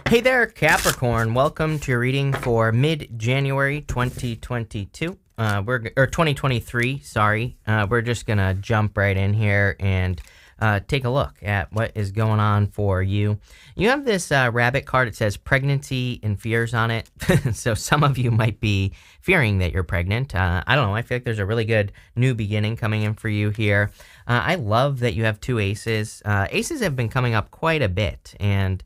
Hey there, Capricorn. Welcome to your reading for mid-January 2022. Or 2023. Sorry. We're just gonna jump right in here and take a look at what is going on for you. You have this rabbit card. It says pregnancy and fears on it. So some of you might be fearing that you're pregnant. I don't know. I feel like there's a really good new beginning coming in for you here. I love that you have two aces. Aces have been coming up quite a bit, and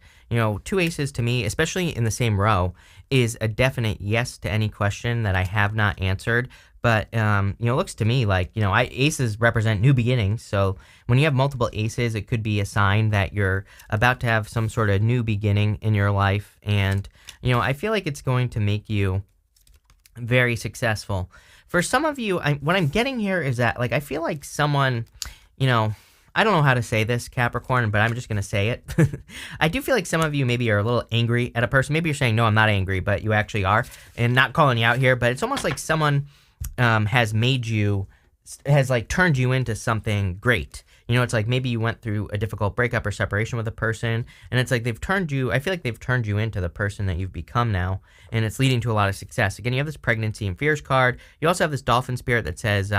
two aces to me, especially in the same row, is a definite yes to any question that I have not answered. But, it looks to me like, aces represent new beginnings. So when you have multiple aces, it could be a sign that you're about to have some sort of new beginning in your life. And, I feel like it's going to make you very successful. For some of you, what I'm getting here is that, I feel like someone, I don't know how to say this, Capricorn, but I'm just going to say it. I do feel like some of you maybe are a little angry at a person. Maybe you're saying, no, I'm not angry, but you actually are. And not calling you out here, but it's almost like someone has turned you into something great. It's like maybe you went through a difficult breakup or separation with a person, and it's like I feel like they've turned you into the person that you've become now, and it's leading to a lot of success. Again, you have this pregnancy and fears card. You also have this dolphin spirit that says,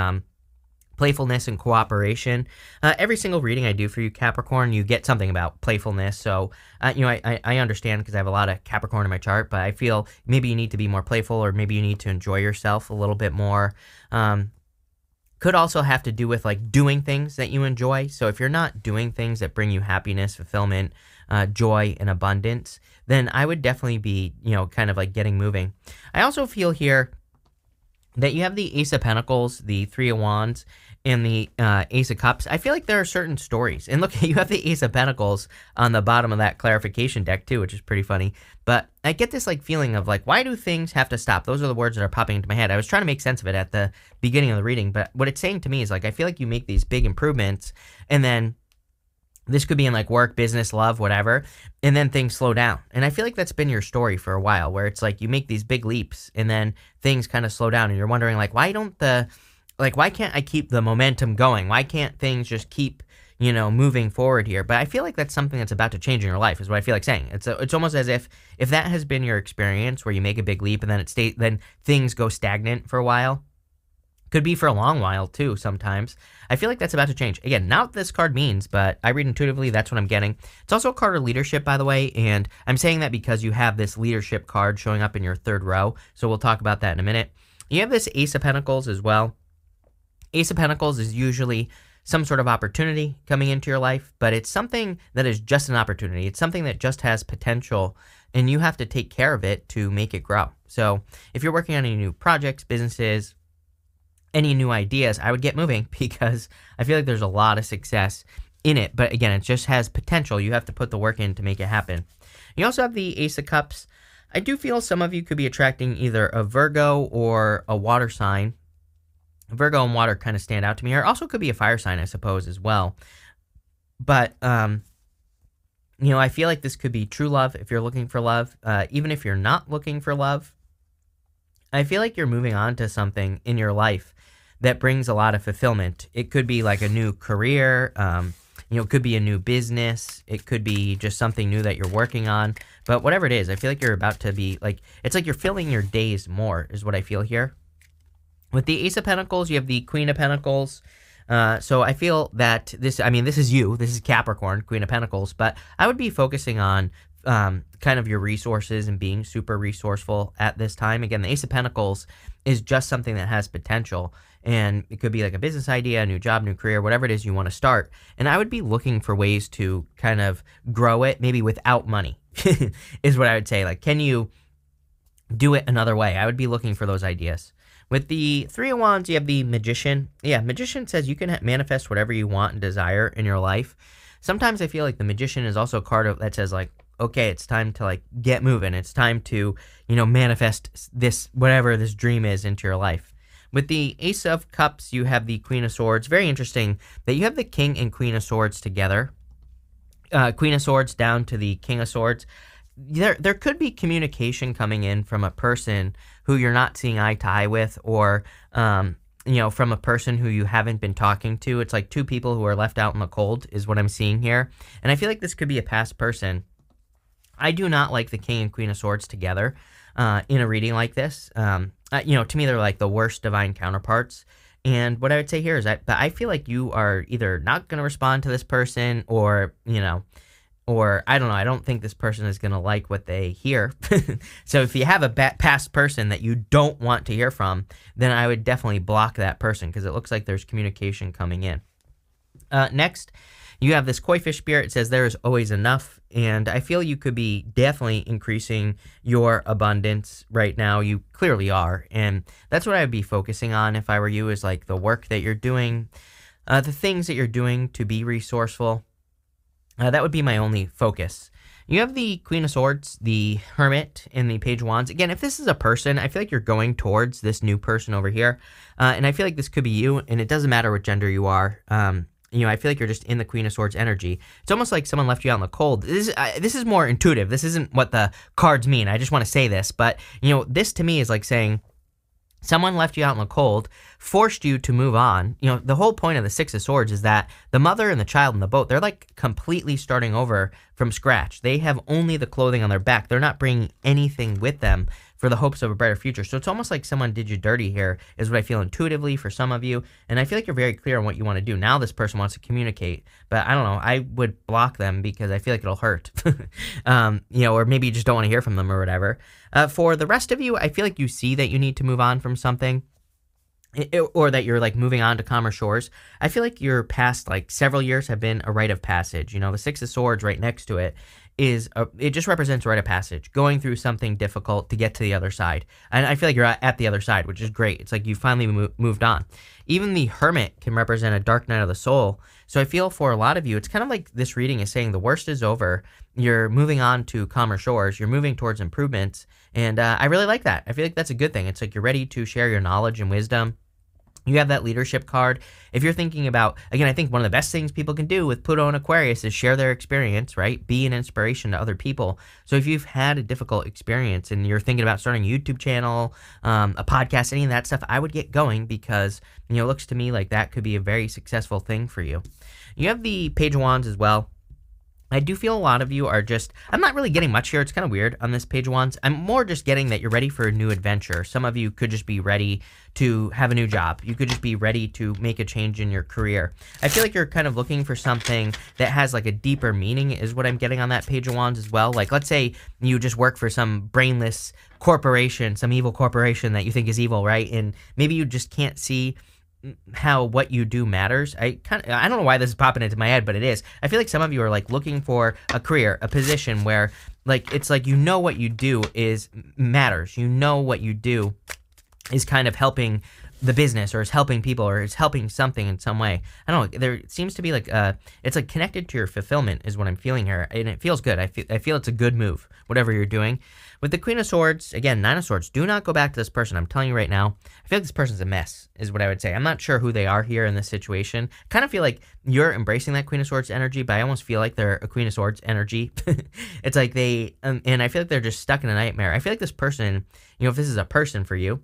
playfulness and cooperation. Every single reading I do for you, Capricorn, you get something about playfulness. So, I understand because I have a lot of Capricorn in my chart, but I feel maybe you need to be more playful, or maybe you need to enjoy yourself a little bit more. Could also have to do with doing things that you enjoy. So if you're not doing things that bring you happiness, fulfillment, joy, and abundance, then I would definitely be, kind of getting moving. I also feel here that you have the Ace of Pentacles, the Three of Wands, and the Ace of Cups. I feel like there are certain stories. And look, you have the Ace of Pentacles on the bottom of that clarification deck too, which is pretty funny. But I get this feeling of why do things have to stop? Those are the words that are popping into my head. I was trying to make sense of it at the beginning of the reading, but what it's saying to me is I feel like you make these big improvements, and then this could be in work, business, love, whatever, and then things slow down. And I feel like that's been your story for a while, where it's you make these big leaps and then things kind of slow down, and you're wondering why can't I keep the momentum going? Why can't things just keep, moving forward here? But I feel like that's something that's about to change in your life, is what I feel like saying. It's almost as if that has been your experience, where you make a big leap and then things go stagnant for a while. Could be for a long while too sometimes. I feel like that's about to change. Again, not what this card means, but I read intuitively, that's what I'm getting. It's also a card of leadership, by the way, and I'm saying that because you have this leadership card showing up in your third row, so we'll talk about that in a minute. You have this Ace of Pentacles as well. Ace of Pentacles is usually some sort of opportunity coming into your life, but it's something that is just an opportunity. It's something that just has potential, and you have to take care of it to make it grow. So if you're working on any new projects, businesses, any new ideas, I would get moving, because I feel like there's a lot of success in it. But again, it just has potential. You have to put the work in to make it happen. You also have the Ace of Cups. I do feel some of you could be attracting either a Virgo or a water sign. Virgo and water kind of stand out to me here. Also could be a fire sign, I suppose, as well. But, I feel like this could be true love if you're looking for love. Even if you're not looking for love, I feel like you're moving on to something in your life that brings a lot of fulfillment. It could be a new career, it could be a new business, it could be just something new that you're working on. But whatever it is, I feel like you're about to be it's like you're filling your days more, is what I feel here. With the Ace of Pentacles, you have the Queen of Pentacles. So I feel that this is you. This is Capricorn, Queen of Pentacles. But I would be focusing on kind of your resources and being super resourceful at this time. Again, the Ace of Pentacles is just something that has potential, and it could be a business idea, a new job, new career, whatever it is you want to start. And I would be looking for ways to kind of grow it, maybe without money, is what I would say. Can you do it another way? I would be looking for those ideas. With the Three of Wands, you have the Magician. Yeah, Magician says you can manifest whatever you want and desire in your life. Sometimes I feel like the Magician is also a card that says okay, it's time to get moving. It's time to, manifest this, whatever this dream is, into your life. With the Ace of Cups, you have the Queen of Swords. Very interesting that you have the King and Queen of Swords together. Queen of Swords down to the King of Swords. There could be communication coming in from a person who you're not seeing eye to eye with, or from a person who you haven't been talking to. It's like two people who are left out in the cold is what I'm seeing here. And I feel like this could be a past person. I do not like the King and Queen of Swords together in a reading like this. To me, they're like the worst divine counterparts. And what I would say here is that I feel like you are either not going to respond to this person, or I don't know. I don't think this person is going to like what they hear. So if you have a past person that you don't want to hear from, then I would definitely block that person, because it looks like there's communication coming in. Next, you have this koi fish spirit. It says there is always enough. And I feel you could be definitely increasing your abundance right now. You clearly are. And that's what I would be focusing on if I were you, is like the work that you're doing, the things that you're doing to be resourceful. That would be my only focus. You have the Queen of Swords, the Hermit, and the Page of Wands. Again, if this is a person, I feel like you're going towards this new person over here. And I feel like this could be you, and it doesn't matter what gender you are. I feel like you're just in the Queen of Swords energy. It's almost like someone left you out in the cold. This is more intuitive. This isn't what the cards mean. I just want to say this. But, this to me is like saying someone left you out in the cold, forced you to move on. The whole point of the Six of Swords is that the mother and the child in the boat, they're like completely starting over from scratch. They have only the clothing on their back. They're not bringing anything with them for the hopes of a brighter future. So it's almost like someone did you dirty here, is what I feel intuitively for some of you. And I feel like you're very clear on what you want to do. Now this person wants to communicate, but I don't know. I would block them because I feel like it'll hurt. Or maybe you just don't want to hear from them or whatever. For the rest of you, I feel like you see that you need to move on from something, or that you're like moving on to calmer shores. I feel like your past like several years have been a rite of passage. The Six of Swords right next to it it just represents a rite of passage, going through something difficult to get to the other side. And I feel like you're at the other side, which is great. It's like you finally moved on. Even the Hermit can represent a dark night of the soul. So I feel for a lot of you, it's kind of like this reading is saying the worst is over. You're moving on to calmer shores. You're moving towards improvements. And I really like that. I feel like that's a good thing. It's like you're ready to share your knowledge and wisdom. You have that leadership card. If you're thinking about, again, I think one of the best things people can do with Pluto and Aquarius is share their experience, right? Be an inspiration to other people. So if you've had a difficult experience and you're thinking about starting a YouTube channel, a podcast, any of that stuff, I would get going, because, it looks to me like that could be a very successful thing for you. You have the Page of Wands as well. I do feel a lot of you are I'm not really getting much here. It's kind of weird on this Page of Wands. I'm more just getting that you're ready for a new adventure. Some of you could just be ready to have a new job. You could just be ready to make a change in your career. I feel like you're kind of looking for something that has like a deeper meaning, is what I'm getting on that Page of Wands as well. Like, let's say you just work for some brainless corporation, some evil corporation that you think is evil, right? And maybe you just can't see how what you do matters. I don't know why this is popping into my head, but it is. I feel like some of you are like looking for a career, a position where like it's like what you do is matters. What you do is kind of helping the business, or is helping people, or is helping something in some way. I don't know. There seems to be like it's like connected to your fulfillment is what I'm feeling here, and it feels good. I feel it's a good move, whatever you're doing. With the Queen of Swords, again, Nine of Swords, do not go back to this person. I'm telling you right now, I feel like this person's a mess, is what I would say. I'm not sure who they are here in this situation. I kind of feel like you're embracing that Queen of Swords energy, but I almost feel like they're a Queen of Swords energy. It's like they, and I feel like they're just stuck in a nightmare. I feel like this person, if this is a person for you,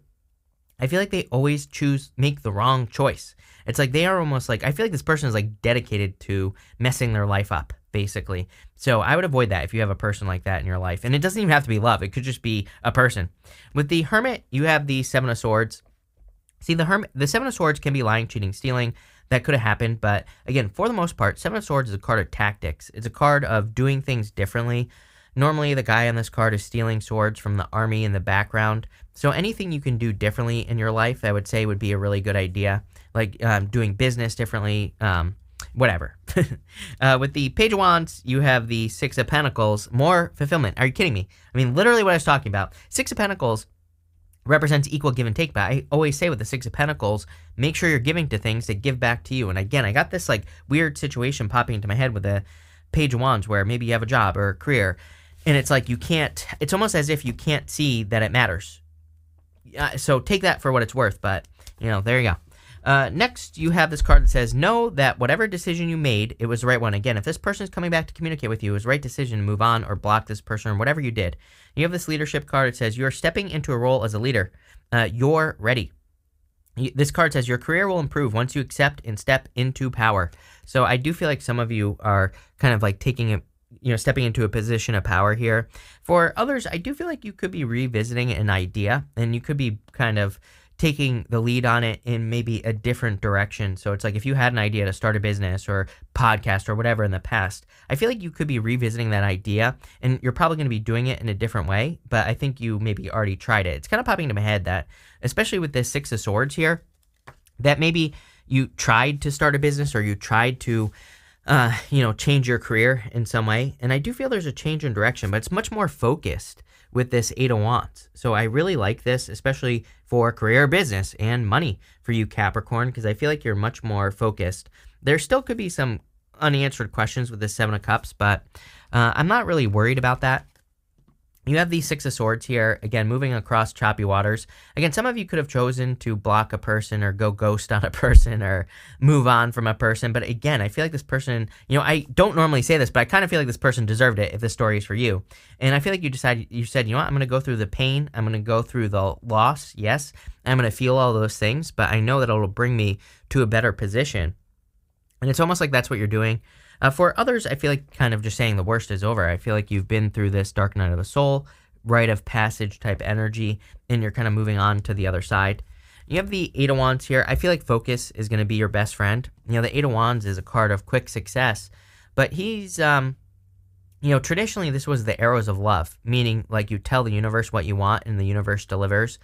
I feel like they always make the wrong choice. It's like they are almost like, I feel like this person is like dedicated to messing their life up, basically. So I would avoid that if you have a person like that in your life. And it doesn't even have to be love. It could just be a person. With the Hermit, you have the Seven of Swords. See, the Seven of Swords can be lying, cheating, stealing. That could have happened. But again, for the most part, Seven of Swords is a card of tactics. It's a card of doing things differently. Normally, the guy on this card is stealing swords from the army in the background. So anything you can do differently in your life, I would say would be a really good idea. Like doing business differently, whatever. With the Page of Wands, you have the Six of Pentacles, more fulfillment. Are you kidding me? I mean, literally what I was talking about. Six of Pentacles represents equal give and take, but I always say with the Six of Pentacles, make sure you're giving to things that give back to you. And again, I got this like weird situation popping into my head with the Page of Wands where maybe you have a job or a career, and it's like it's almost as if you can't see that it matters. So take that for what it's worth, but, there you go. Next, you have this card that says, know that whatever decision you made, it was the right one. Again, if this person is coming back to communicate with you, it was the right decision to move on or block this person or whatever you did. You have this leadership card. It says, you're stepping into a role as a leader. You're ready. This card says, your career will improve once you accept and step into power. So I do feel like some of you are kind of like taking stepping into a position of power here. For others, I do feel like you could be revisiting an idea, and you could be kind of taking the lead on it in maybe a different direction. So it's like if you had an idea to start a business or podcast or whatever in the past, I feel like you could be revisiting that idea, and you're probably going to be doing it in a different way, but I think you maybe already tried it. It's kind of popping into my head that, especially with this Six of Swords here, that maybe you tried to start a business or you tried to change your career in some way. And I do feel there's a change in direction, but it's much more focused with this Eight of Wands. So I really like this, especially for career, business, and money for you, Capricorn, because I feel like you're much more focused. There still could be some unanswered questions with the Seven of Cups, but I'm not really worried about that. You have the Six of Swords here, again, moving across choppy waters. Again, some of you could have chosen to block a person or go ghost on a person or move on from a person. But again, I feel like this person, I don't normally say this, but I kind of feel like this person deserved it if this story is for you. And I feel like you said, you know what, I'm going to go through the pain. I'm going to go through the loss. Yes, I'm going to feel all those things, but I know that it'll bring me to a better position. And it's almost like that's what you're doing. For others, I feel like kind of just saying the worst is over. I feel like you've been through this dark night of the soul, rite of passage type energy, and you're kind of moving on to the other side. You have the Eight of Wands here. I feel like focus is going to be your best friend. The Eight of Wands is a card of quick success, but he's, traditionally this was the arrows of love, meaning like you tell the universe what you want and the universe delivers,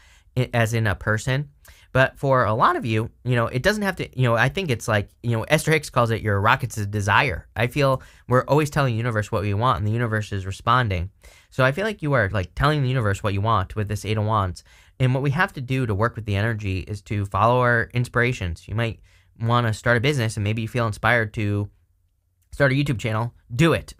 as in a person. But for a lot of you, it doesn't have to, I think it's like, Esther Hicks calls it your rockets of desire. I feel we're always telling the universe what we want, and the universe is responding. So I feel like you are like telling the universe what you want with this Eight of Wands. And what we have to do to work with the energy is to follow our inspirations. You might want to start a business and maybe you feel inspired to start a YouTube channel. Do it.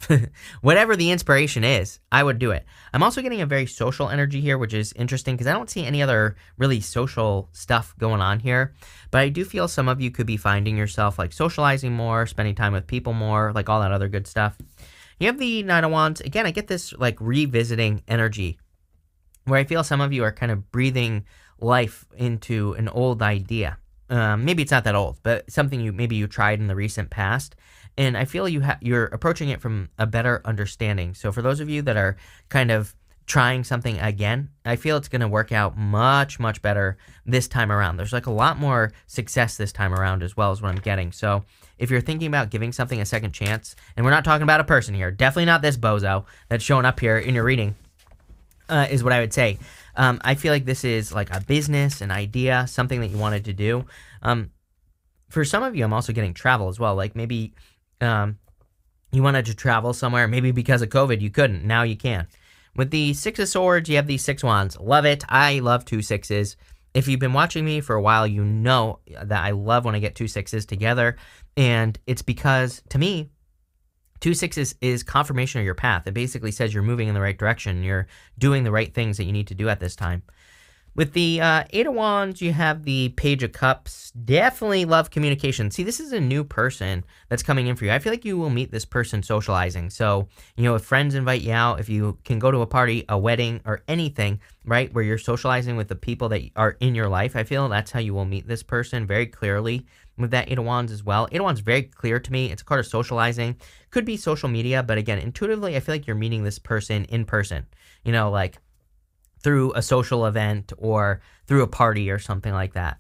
Whatever the inspiration is, I would do it. I'm also getting a very social energy here, which is interesting because I don't see any other really social stuff going on here. But I do feel some of you could be finding yourself like socializing more, spending time with people more, like all that other good stuff. You have the Nine of Wands. Again, I get this like revisiting energy where I feel some of you are kind of breathing life into an old idea. Maybe it's not that old, but something you tried in the recent past. And I feel you're approaching it from a better understanding. So for those of you that are kind of trying something again, I feel it's going to work out much, much better this time around. There's like a lot more success this time around as well, as what I'm getting. So if you're thinking about giving something a second chance, and we're not talking about a person here, definitely not this bozo that's showing up here in your reading, is what I would say. I feel like this is like a business, an idea, something that you wanted to do. For some of you, I'm also getting travel as well. Like maybe you wanted to travel somewhere. Maybe because of COVID, you couldn't. Now you can. With the Six of Swords, you have these Six Wands. Love it. I love two sixes. If you've been watching me for a while, you know that I love when I get two sixes together. And it's because, to me, two sixes is confirmation of your path. It basically says you're moving in the right direction. You're doing the right things that you need to do at this time. With the Eight of Wands, you have the Page of Cups. Definitely love communication. See, this is a new person that's coming in for you. I feel like you will meet this person socializing. So, if friends invite you out, if you can go to a party, a wedding, or anything, right, where you're socializing with the people that are in your life, I feel that's how you will meet this person very clearly with that Eight of Wands as well. Eight of Wands is very clear to me. It's a card of socializing. Could be social media, but again, intuitively, I feel like you're meeting this person in person. Like through a social event or through a party or something like that.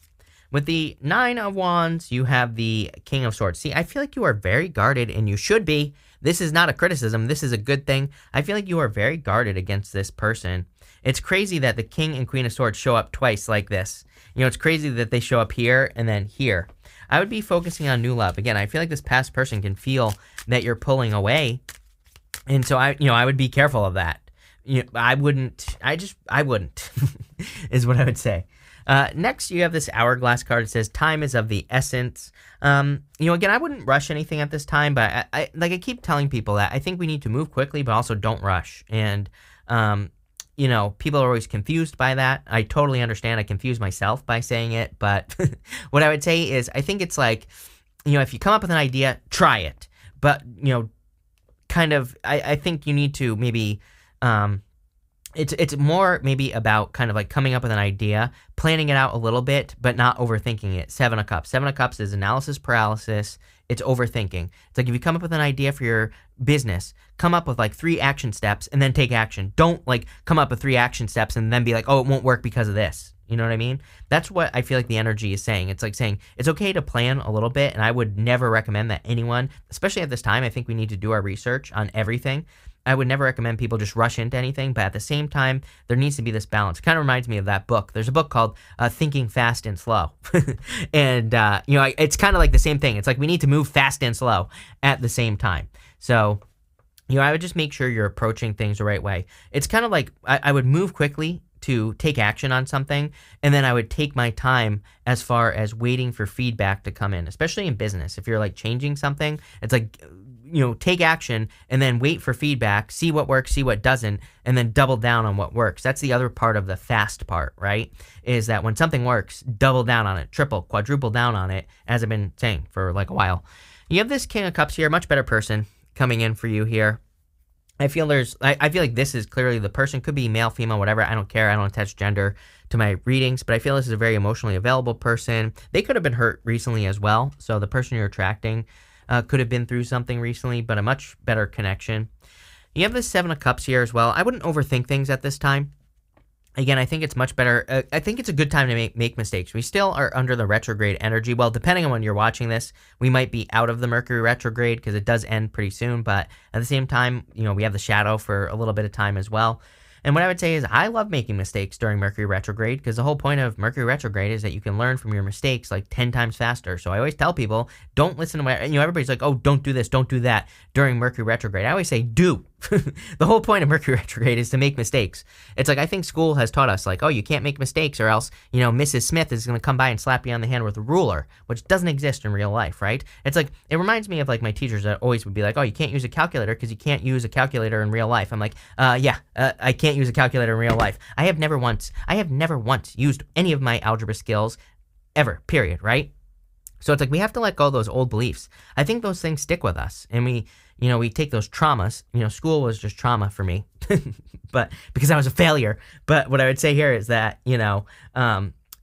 With the Nine of Wands, you have the King of Swords. See, I feel like you are very guarded, and you should be. This is not a criticism. This is a good thing. I feel like you are very guarded against this person. It's crazy that the King and Queen of Swords show up twice like this. It's crazy that they show up here and then here. I would be focusing on new love. Again, I feel like this past person can feel that you're pulling away. And so I would be careful of that. I wouldn't, is what I would say. Next, you have this hourglass card. It says time is of the essence. Again, I wouldn't rush anything at this time, but I keep telling people that I think we need to move quickly, but also don't rush. And, people are always confused by that. I totally understand. I confuse myself by saying it, but what I would say is I think it's like, if you come up with an idea, try it. But, I think you need to maybe, it's more maybe about kind of like coming up with an idea, planning it out a little bit, but not overthinking it. Seven of Cups. Seven of Cups is analysis paralysis. It's overthinking. It's like if you come up with an idea for your business, come up with like 3 action steps and then take action. Don't like come up with 3 action steps and then be like, oh, it won't work because of this. You know what I mean? That's what I feel like the energy is saying. It's like saying it's okay to plan a little bit, and I would never recommend that anyone, especially at this time, I think we need to do our research on everything. I would never recommend people just rush into anything, but at the same time, there needs to be this balance. It kind of reminds me of that book. There's a book called Thinking Fast and Slow. And, it's kind of like the same thing. It's like we need to move fast and slow at the same time. So, I would just make sure you're approaching things the right way. It's kind of like I would move quickly to take action on something, and then I would take my time as far as waiting for feedback to come in, especially in business. If you're like changing something, it's like, take action and then wait for feedback, see what works, see what doesn't, and then double down on what works. That's the other part of the fast part, right? Is that when something works, double down on it, triple, quadruple down on it, as I've been saying for like a while. You have this King of Cups here, much better person coming in for you here. I feel like this is clearly the person, could be male, female, whatever. I don't care. I don't attach gender to my readings, but I feel this is a very emotionally available person. They could have been hurt recently as well. So the person you're attracting could have been through something recently, but a much better connection. You have the 7 of Cups here as well. I wouldn't overthink things at this time. Again, I think it's much better. I think it's a good time to make mistakes. We still are under the retrograde energy. Well, depending on when you're watching this, we might be out of the Mercury retrograde because it does end pretty soon. But at the same time, we have the shadow for a little bit of time as well. And what I would say is I love making mistakes during Mercury retrograde because the whole point of Mercury retrograde is that you can learn from your mistakes like 10 times faster. So I always tell people, don't listen to my, everybody's like, oh, don't do this, don't do that during Mercury retrograde. I always say, do. The whole point of Mercury retrograde is to make mistakes. It's like I think school has taught us like, oh, you can't make mistakes or else, Mrs. Smith is going to come by and slap you on the hand with a ruler, which doesn't exist in real life, right? It's like, it reminds me of like my teachers that always would be like, oh, you can't use a calculator because you can't use a calculator in real life. I'm like, I can't use a calculator in real life. I have never once used any of my algebra skills ever, period, right? So it's like we have to let go of those old beliefs. I think those things stick with us, and we take those traumas. School was just trauma for me, but because I was a failure. But what I would say here is that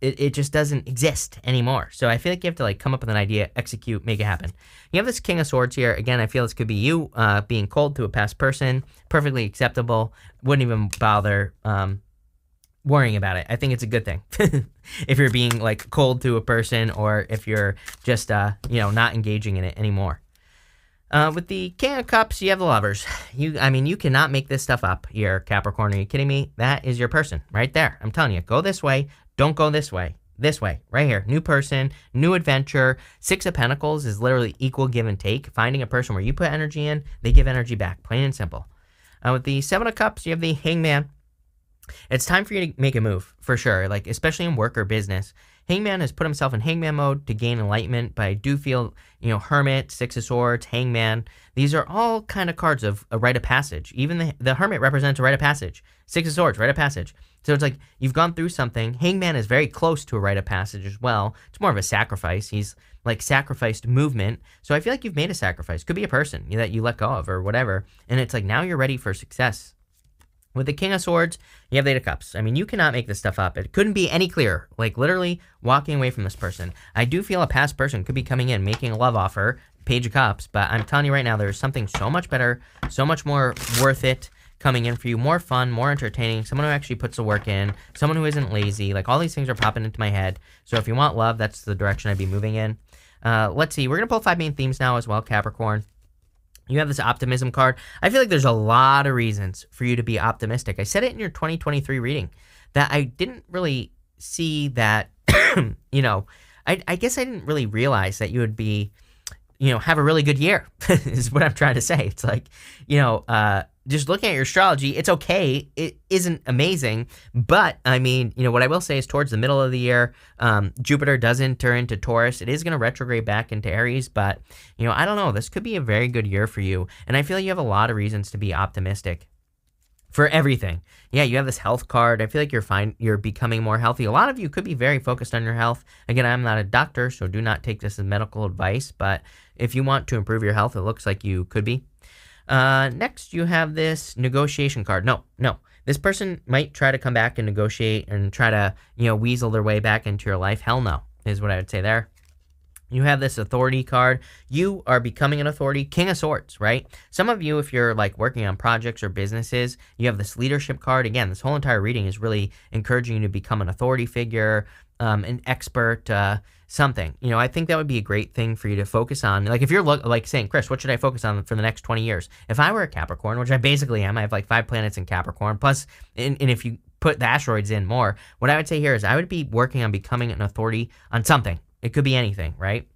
it just doesn't exist anymore. So I feel like you have to like come up with an idea, execute, make it happen. You have this King of Swords here. Again, I feel this could be you being cold to a past person, perfectly acceptable. Wouldn't even bother worrying about it. I think it's a good thing. If you're being like cold to a person or if you're just not engaging in it anymore. With the King of Cups, you have the Lovers. You cannot make this stuff up here, Capricorn. Are you kidding me? That is your person right there. I'm telling you, go this way. Don't go this way. This way, right here. New person, new adventure. 6 of Pentacles is literally equal give and take. Finding a person where you put energy in, they give energy back. Plain and simple. With the 7 of Cups, you have the Hangman. It's time for you to make a move, for sure, like especially in work or business. Hangman has put himself in Hangman mode to gain enlightenment, but I do feel, Hermit, 6 of Swords, Hangman, these are all kind of cards of a rite of passage. Even the Hermit represents a rite of passage. 6 of Swords, rite of passage. So it's like you've gone through something. Hangman is very close to a rite of passage as well. It's more of a sacrifice. He's like sacrificed movement. So I feel like you've made a sacrifice. Could be a person that you let go of or whatever. And it's like now you're ready for success. With the King of Swords, you have the 8 of Cups. You cannot make this stuff up. It couldn't be any clearer. Like, literally walking away from this person. I do feel a past person could be coming in, making a love offer, Page of Cups, but I'm telling you right now, there's something so much better, so much more worth it coming in for you. More fun, more entertaining, someone who actually puts the work in, someone who isn't lazy. Like, all these things are popping into my head. So if you want love, that's the direction I'd be moving in. Let's see. We're going to pull 5 main themes now as well, Capricorn. You have this optimism card. I feel like there's a lot of reasons for you to be optimistic. I said it in your 2023 reading that I didn't really see that, I guess I didn't really realize that you would be, have a really good year is what I'm trying to say. It's like, just looking at your astrology, it's okay. It isn't amazing. But, what I will say is towards the middle of the year, Jupiter does enter into Taurus. It is going to retrograde back into Aries. But, I don't know. This could be a very good year for you. And I feel like you have a lot of reasons to be optimistic for everything. Yeah, you have this health card. I feel like you're becoming more healthy. A lot of you could be very focused on your health. Again, I'm not a doctor, so do not take this as medical advice. But if you want to improve your health, it looks like you could be. Next, you have this negotiation card. No. This person might try to come back and negotiate and try to, weasel their way back into your life. Hell no, is what I would say there. You have this authority card. You are becoming an authority. King of Swords, right? Some of you, if you're like working on projects or businesses, you have this leadership card. Again, this whole entire reading is really encouraging you to become an authority figure, an expert, something. I think that would be a great thing for you to focus on. Like if you're like saying, Chris, what should I focus on for the next 20 years? If I were a Capricorn, which I basically am, I have like 5 planets in Capricorn, plus, and if you put the asteroids in more, what I would say here is I would be working on becoming an authority on something. It could be anything, right?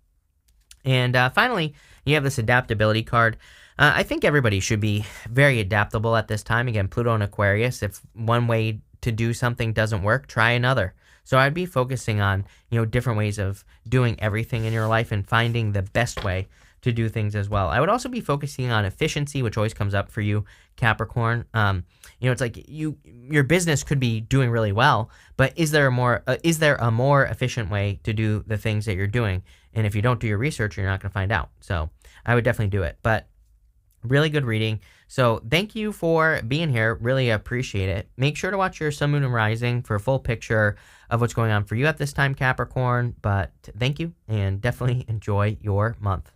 And finally, you have this adaptability card. I think everybody should be very adaptable at this time. Again, Pluto and Aquarius, if one way to do something doesn't work, try another. So I'd be focusing on, different ways of doing everything in your life and finding the best way to do things as well. I would also be focusing on efficiency, which always comes up for you, Capricorn. It's like your business could be doing really well, but is there a more efficient way to do the things that you're doing? And if you don't do your research, you're not going to find out. So I would definitely do it. But really good reading. So thank you for being here. Really appreciate it. Make sure to watch your Sun, Moon, and Rising for a full picture of what's going on for you at this time, Capricorn. But thank you, and definitely enjoy your month.